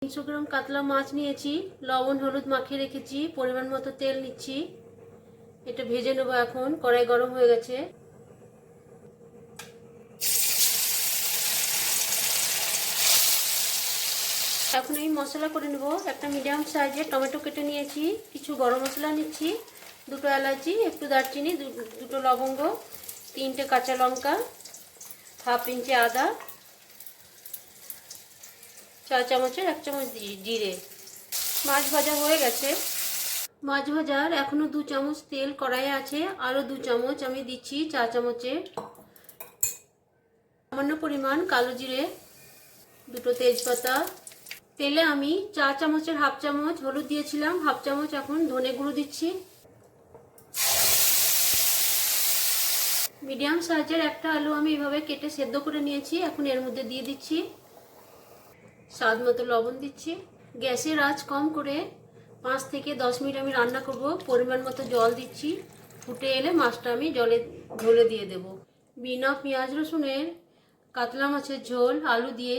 300 গ্রাম কাতলা মাছ নিয়েছি, লবণ হলুদ মাখিয়ে রেখেছি, পরিমাণ মতো তেল নিচ্ছি। এটা ভেজে নেবো। এখন কড়াই গরম হয়ে গেছে। এখন এই মশলা করে নেব। একটা মিডিয়াম সাইজের টমেটো কেটে নিয়েছি, কিছু গরম মশলা নিচ্ছি, দুটো এলাচি, একটু দারচিনি, দুটো লবঙ্গ, 3টে কাঁচা লঙ্কা, হাফ ইঞ্চি আদা, 4 চামচের 1 চামচ জিরে। মাছ ভাজা হয়ে গেছে। মাছ ভাজার এখনো 2 চামচ তেল কড়াইয়ে আছে, আরও 2 চামচ আমি দিচ্ছি 4 চামচের। সামান্য পরিমাণ কালো জিরে, দুটো তেজপাতা। তেলে আমি 4 চামচের হাফ চামচ হলুদ দিয়েছিলাম, হাফ চামচ এখন ধনে গুঁড়ো দিচ্ছি। মিডিয়াম সাইজের একটা আলু আমি এভাবে কেটে সেদ্ধ করে নিয়েছি, এখন এর মধ্যে দিয়ে দিচ্ছি। স্বাদ মতো লবণ দিচ্ছি। গ্যাসের আঁচ কম করে 5 থেকে 10 মিনিট আমি রান্না করব। পরিমাণ মতো জল দিচ্ছি। ফুটে এলে মাছটা আমি জলে ঢেলে দিয়ে দেব। বিনা পেঁয়াজ রসুনের কাতলা মাছের ঝোল আলু দিয়ে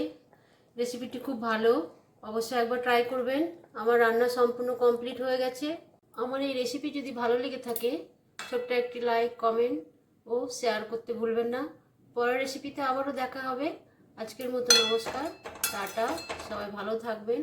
রেসিপিটি খুব ভালো, অবশ্যই একবার ট্রাই করবেন। আমার রান্না সম্পূর্ণ কমপ্লিট হয়ে গেছে। আমার এই রেসিপি যদি ভালো লেগে থাকে ছোট্ট একটি লাইক, কমেন্ট ও শেয়ার করতে ভুলবেন না। পরের রেসিপিতে আবারও দেখা হবে। আজকের মতো নমস্কার, টাটা, সবাই ভালো থাকবেন।